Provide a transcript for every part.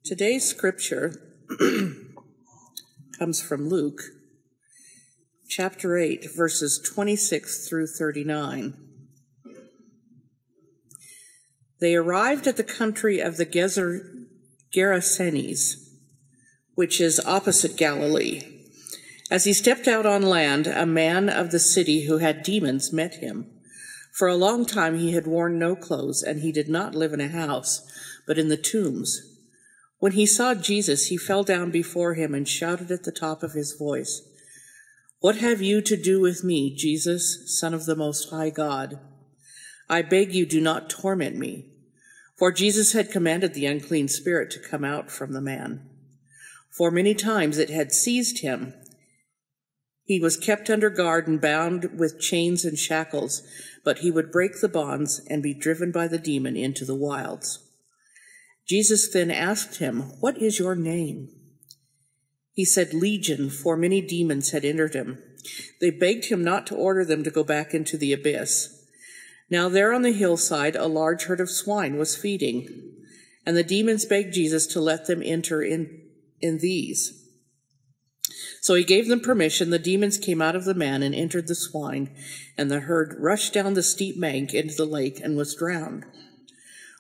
Today's scripture comes from Luke, chapter 8, verses 26 through 39. They arrived at the country of the Gerasenes, which is opposite Galilee. As he stepped out on land, a man of the city who had demons met him. For a long time he had worn no clothes, and he did not live in a house, but in the tombs. When he saw Jesus, he fell down before him and shouted at the top of his voice, "What have you to do with me, Jesus, Son of the Most High God? I beg you, do not torment me." For Jesus had commanded the unclean spirit to come out from the man. For many times it had seized him. He was kept under guard and bound with chains and shackles, but he would break the bonds and be driven by the demon into the wilds. Jesus then asked him, "What is your name?" He said, "Legion," for many demons had entered him. They begged him not to order them to go back into the abyss. Now there on the hillside a large herd of swine was feeding, and the demons begged Jesus to let them enter in these. So he gave them permission. The demons came out of the man and entered the swine, and the herd rushed down the steep bank into the lake and was drowned.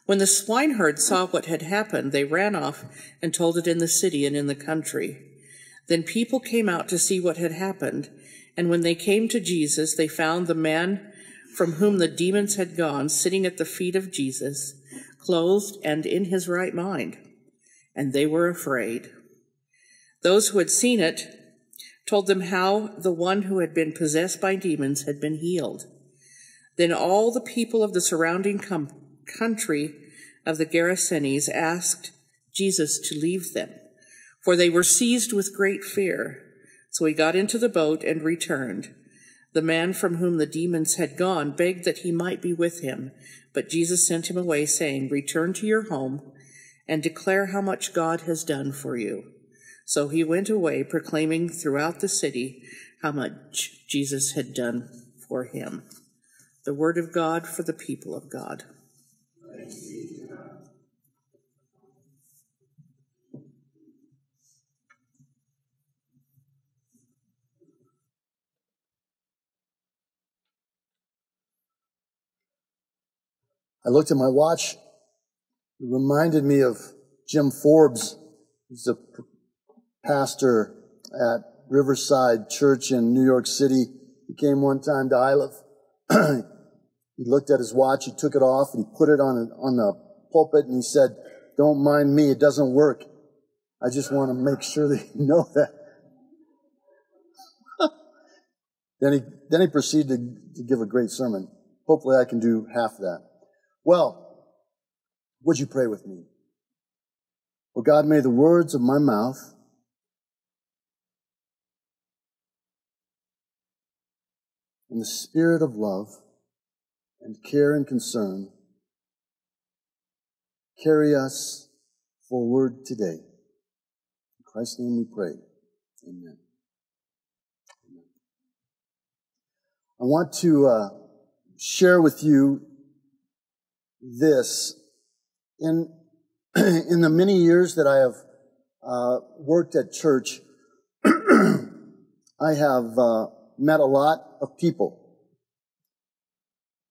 When the swineherd saw what had happened, they ran off and told it in the city and in the country. Then people came out to see what had happened, and when they came to Jesus, they found the man from whom the demons had gone sitting at the feet of Jesus, clothed and in his right mind, and they were afraid. Those who had seen it told them how the one who had been possessed by demons had been healed. Then all the people of the surrounding country of the Gerasenes asked Jesus to leave them, for they were seized with great fear. So he got into the boat and returned. The man from whom the demons had gone begged that he might be with him, but Jesus sent him away, saying, "Return to your home and declare how much God has done for you." So he went away, proclaiming throughout the city how much Jesus had done for him. The word of God for the people of God. I looked at my watch. It reminded me of Jim Forbes. He's a pastor at Riverside Church in New York City. He came one time to Iliff. He looked at his watch, he took it off, and he put it on the pulpit, and he said, "Don't mind me, it doesn't work. I just want to make sure that you know that." Then he proceeded to give a great sermon. Hopefully I can do half that. Well, would you pray with me? Well, God, may the words of my mouth and the spirit of love and care and concern carry us forward today. In Christ's name we pray. Amen. Amen. I want to share with you this. In the many years that I have worked at church, I have met a lot of people.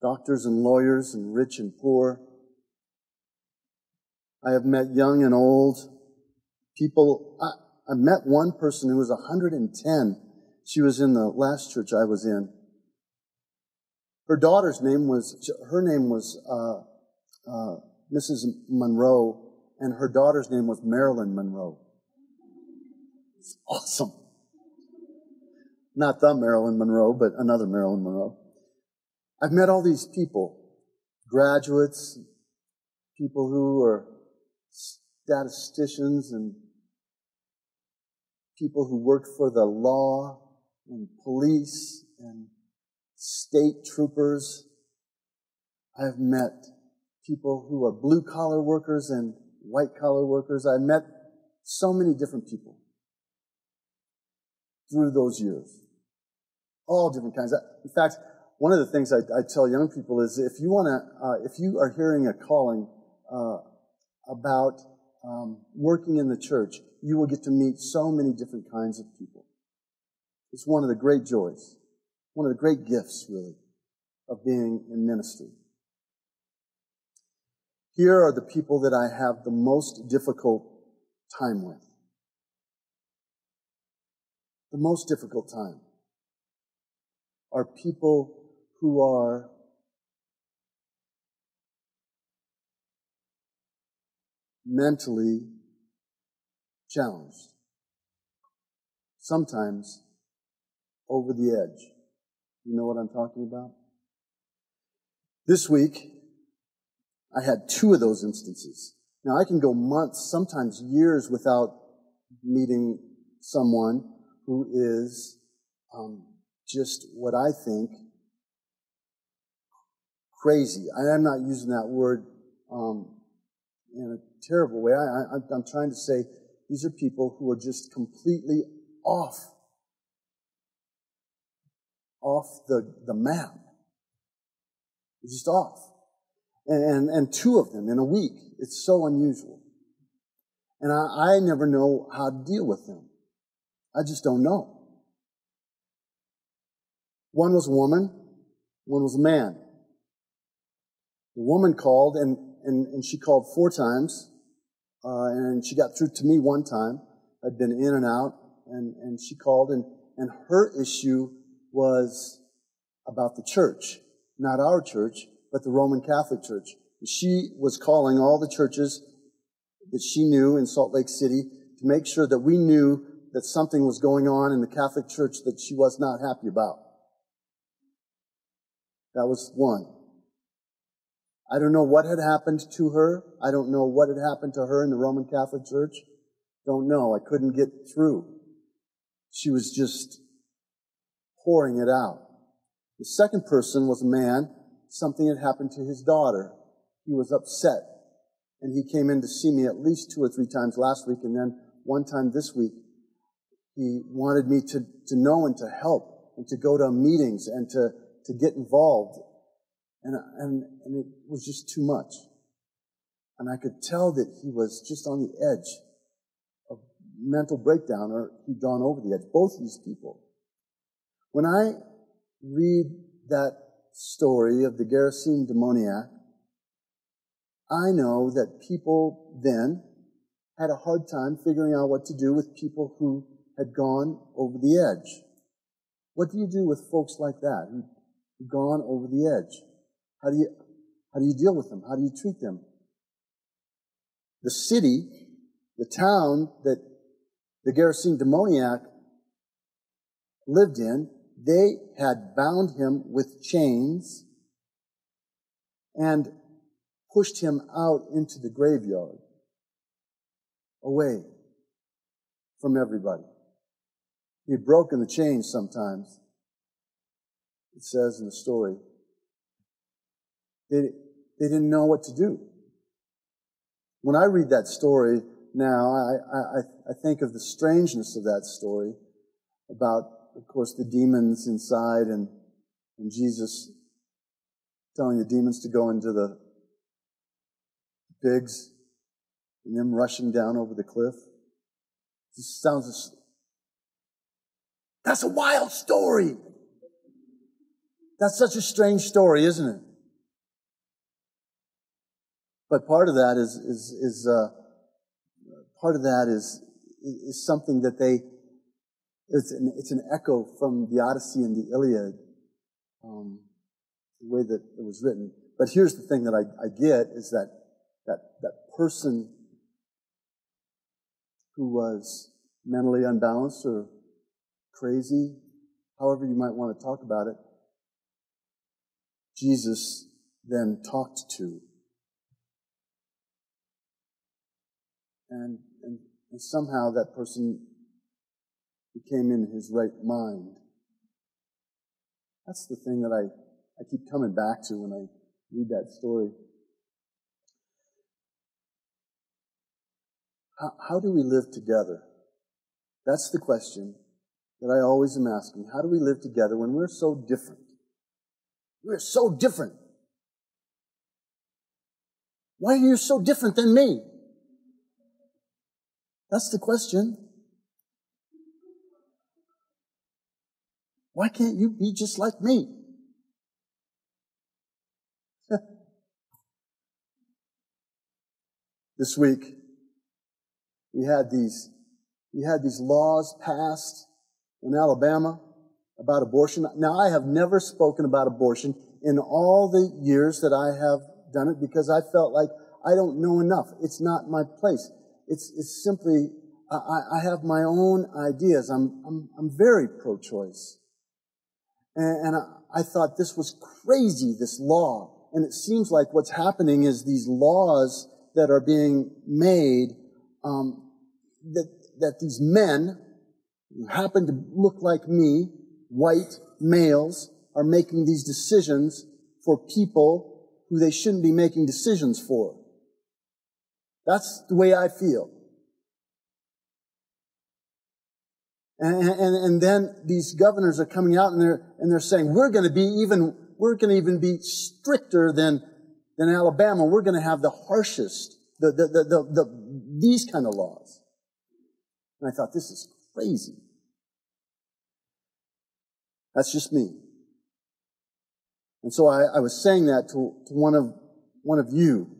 Doctors and lawyers and rich and poor. I have met young and old people. I met one person who was 110. She was in the last church I was in. Her name was Mrs. Monroe, and her daughter's name was Marilyn Monroe. It's awesome. Not the Marilyn Monroe, but another Marilyn Monroe. I've met all these people, graduates, people who are statisticians, and people who work for the law and police and state troopers. I've met people who are blue-collar workers and white-collar workers. I met so many different people through those years. All different kinds. In fact, one of the things I tell young people is if you are hearing a calling about working in the church, you will get to meet so many different kinds of people. It's one of the great joys, one of the great gifts, really, of being in ministry. Here are the people that I have the most difficult time with. The most difficult time are people who are mentally challenged, sometimes over the edge. You know what I'm talking about? This week, I had 2 of those instances. Now, I can go months, sometimes years, without meeting someone who is just what I think crazy. I'm not using that word in a terrible way. I'm trying to say these are people who are just completely off the map. They're just off. And 2 of them in a week. It's so unusual. And I never know how to deal with them. I just don't know. One was a woman, one was a man. The woman called, and she called 4 times, and she got through to me one time. I'd been in and out, and she called, and her issue was about the church. Not our church, but the Roman Catholic Church. She was calling all the churches that she knew in Salt Lake City to make sure that we knew that something was going on in the Catholic Church that she was not happy about. That was one. I don't know what had happened to her. I don't know what had happened to her in the Roman Catholic Church. Don't know. I couldn't get through. She was just pouring it out. The second person was a man. Something had happened to his daughter. He was upset. And he came in to see me at least 2 or 3 times last week, and then one time this week. He wanted me to know and to help and to go to meetings and to get involved. And it was just too much. And I could tell that he was just on the edge of mental breakdown, or he'd gone over the edge. Both these people. When I read that story of the Gerasene demoniac, I know that people then had a hard time figuring out what to do with people who had gone over the edge. What do you do with folks like that who've gone over the edge? How do you deal with them? How do you treat them? The city, the town that the Gerasene demoniac lived in, they had bound him with chains and pushed him out into the graveyard, away from everybody. He had broken the chains sometimes, it says in the story. They didn't know what to do. When I read that story now, I think of the strangeness of that story about, of course, the demons inside and Jesus telling the demons to go into the pigs and them rushing down over the cliff. This sounds... That's a wild story. That's such a strange story, isn't it? But part of that is something that it's an echo from the Odyssey and the Iliad, the way that it was written. But here's the thing that I get is that person who was mentally unbalanced or crazy, however you might want to talk about it, Jesus then talked to. And somehow that person became in his right mind. That's the thing that I keep coming back to when I read that story. How do we live together? That's the question that I always am asking. How do we live together when we're so different? We're so different. Why are you so different than me? That's the question. Why can't you be just like me? This week, we had these laws passed in Alabama about abortion. Now, I have never spoken about abortion in all the years that I have done it because I felt like I don't know enough. It's not my place. It's simply, I have my own ideas. I'm very pro-choice. And I thought this was crazy, this law. And it seems like what's happening is these laws that are being made, that these men who happen to look like me, white males, are making these decisions for people who they shouldn't be making decisions for. That's the way I feel. And then these governors are coming out and they're saying, we're going to even be stricter than Alabama. We're going to have the harshest, these kind of laws. And I thought, this is crazy. That's just me. And so I was saying that to one of you.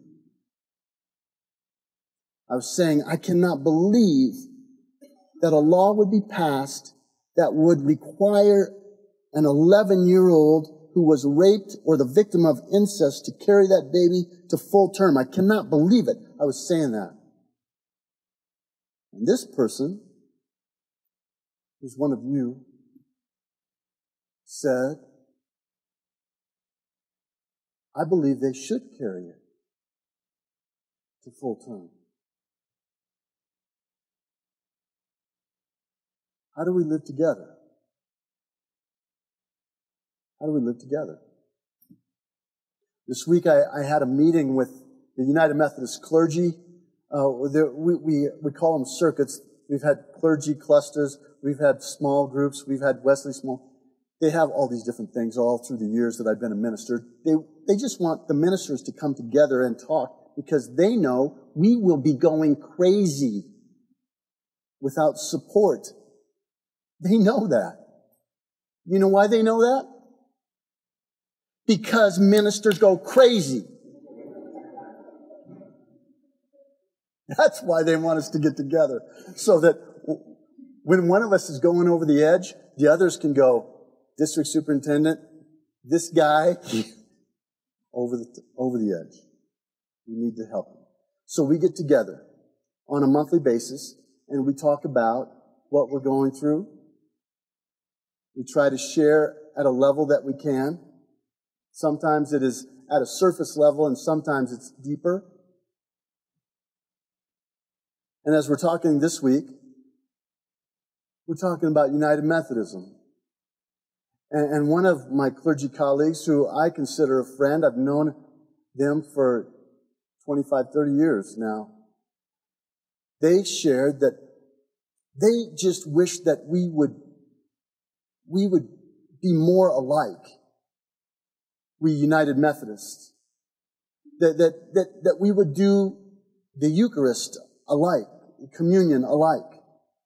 I was saying, I cannot believe that a law would be passed that would require an 11-year-old who was raped or the victim of incest to carry that baby to full term. I cannot believe it. I was saying that. And this person, who's one of you, said, I believe they should carry it to full term. How do we live together? How do we live together? This week I had a meeting with the United Methodist clergy. We call them circuits. We've had clergy clusters. We've had small groups. We've had Wesley small. They have all these different things all through the years that I've been a minister. They just want the ministers to come together and talk because they know we will be going crazy without support. They know that. You know why they know that? Because ministers go crazy. That's why they want us to get together. So that when one of us is going over the edge, the others can go, District Superintendent, this guy, over the edge. We need to help him. So we get together on a monthly basis and we talk about what we're going through. We try to share at a level that we can. Sometimes it is at a surface level and sometimes it's deeper. And as we're talking this week, we're talking about United Methodism. And one of my clergy colleagues, who I consider a friend, I've known them for 25, 30 years now, they shared that they just wish that we would be more alike, we United Methodists. That we would do the Eucharist alike, communion alike.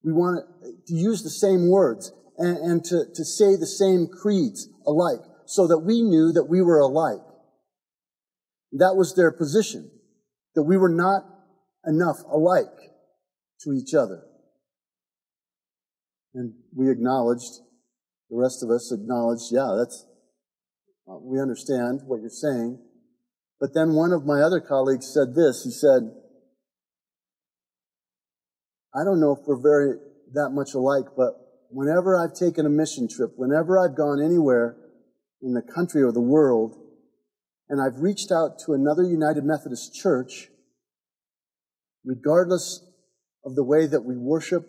We want to use the same words and to say the same creeds alike so that we knew that we were alike. That was their position, that we were not enough alike to each other. And we acknowledged, the rest of us acknowledged, we understand what you're saying. But then one of my other colleagues said this. He said, I don't know if we're that much alike, but whenever I've taken a mission trip, whenever I've gone anywhere in the country or the world, and I've reached out to another United Methodist church, regardless of the way that we worship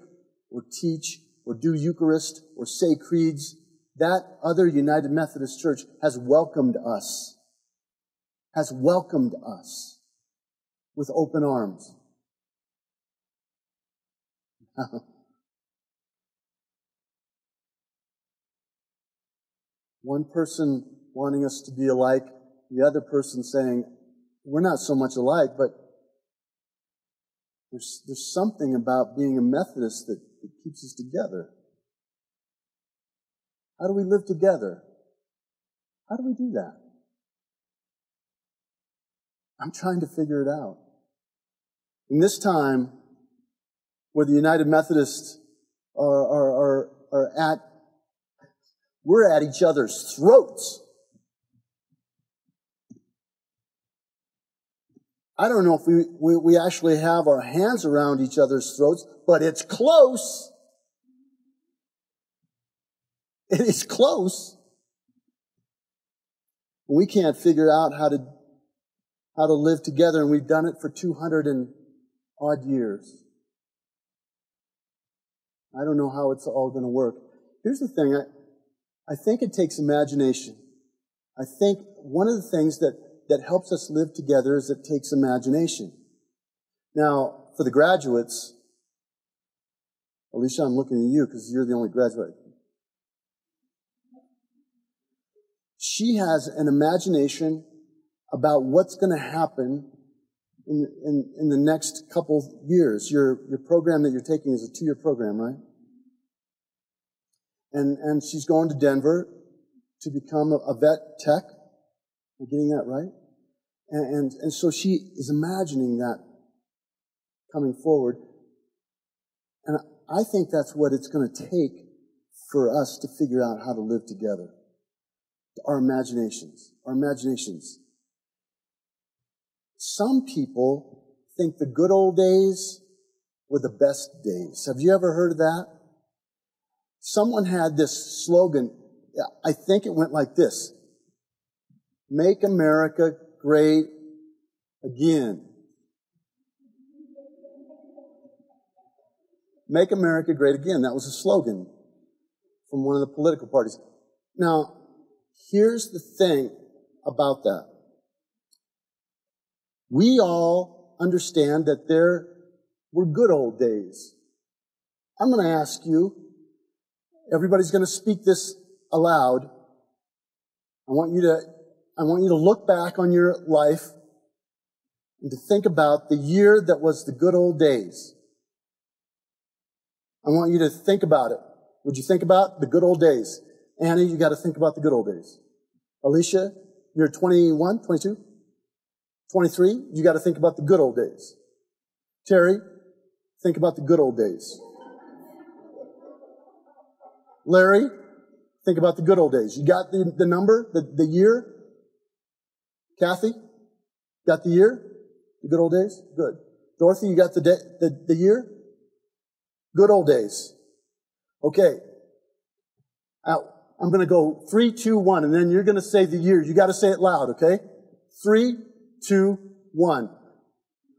or teach or do Eucharist or say creeds, that other United Methodist church has welcomed us with open arms. One person wanting us to be alike, the other person saying, we're not so much alike, but There's something about being a Methodist that keeps us together. How do we live together? How do we do that? I'm trying to figure it out. In this time, where the United Methodists we're at each other's throats. I don't know if we actually have our hands around each other's throats, but it's close. It is close. We can't figure out how to live together, and we've done it for 200 and odd years. I don't know how it's all going to work. Here's the thing. I think it takes imagination. I think one of the things that helps us live together is it takes imagination. Now, for the graduates, Alicia, I'm looking at you because you're the only graduate. She has an imagination about what's going to happen in the next couple years. Your program that you're taking is a 2-year program, right? And she's going to Denver to become a vet tech. Am I getting that right? And so she is imagining that coming forward. And I think that's what it's going to take for us to figure out how to live together. Our imaginations. Our imaginations. Some people think the good old days were the best days. Have you ever heard of that? Someone had this slogan. I think it went like this. Make America great again. Make America great again. That was a slogan from one of the political parties. Now, here's the thing about that. We all understand that there were good old days. I'm going to ask you, everybody's going to speak this aloud. I want you to look back on your life and to think about the year that was the good old days. I want you to think about it. Would you think about the good old days? Annie, you got to think about the good old days. Alicia, you're 21, 22, 23. You got to think about the good old days. Terry, think about the good old days. Larry, think about the good old days. You got the number, the year? Kathy, got the year? The good old days? Good. Dorothy, you got the year? Good old days. Okay. I'm going to go 3, 2, 1, and then you're going to say the year. You got to say it loud, okay? 3, 2, 1.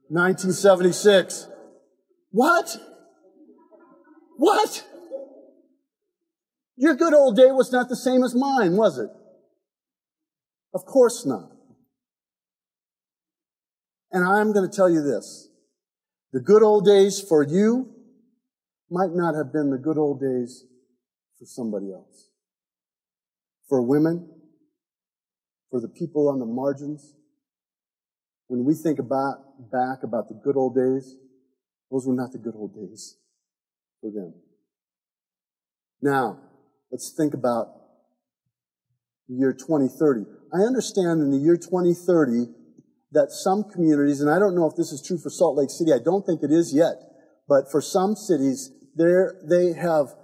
1976. What? What? Your good old day was not the same as mine, was it? Of course not. And I'm going to tell you this. The good old days for you might not have been the good old days for somebody else. For women, for the people on the margins. When we think back about the good old days, those were not the good old days for them. Now, let's think about the year 2030. I understand in the year 2030 that some communities, and I don't know if this is true for Salt Lake City, I don't think it is yet, but for some cities, they have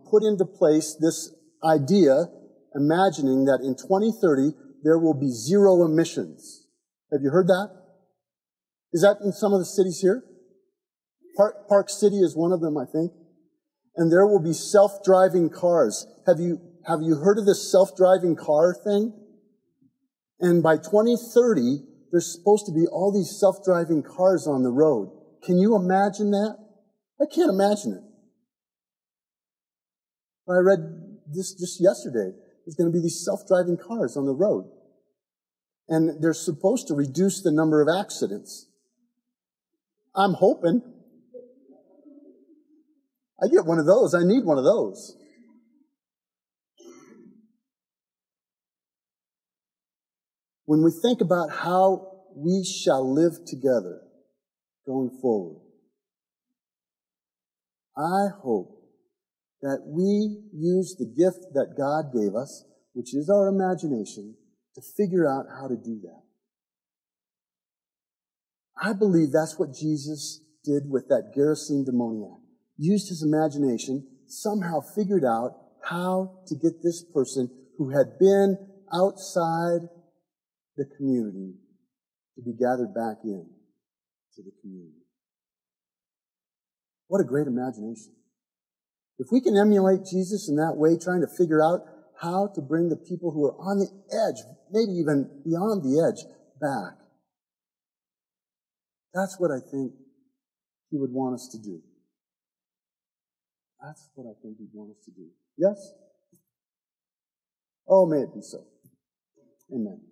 put into place this idea, imagining that in 2030, there will be zero emissions. Have you heard that? Is that in some of the cities here? Park City is one of them, I think. And there will be self-driving cars. Have you heard of this self-driving car thing? And by 2030, there's supposed to be all these self-driving cars on the road. Can you imagine that? I can't imagine it. I read this just yesterday. There's going to be these self-driving cars on the road. And they're supposed to reduce the number of accidents. I'm hoping. I get one of those. I need one of those. When we think about how we shall live together going forward, I hope that we use the gift that God gave us, which is our imagination, to figure out how to do that. I believe that's what Jesus did with that Gerasene demoniac. Used his imagination, somehow figured out how to get this person who had been outside the community to be gathered back in to the community. What a great imagination. If we can emulate Jesus in that way, trying to figure out how to bring the people who are on the edge, maybe even beyond the edge, back, that's what I think he would want us to do. That's what I think he'd want us to do. Yes? Oh, may it be so. Amen.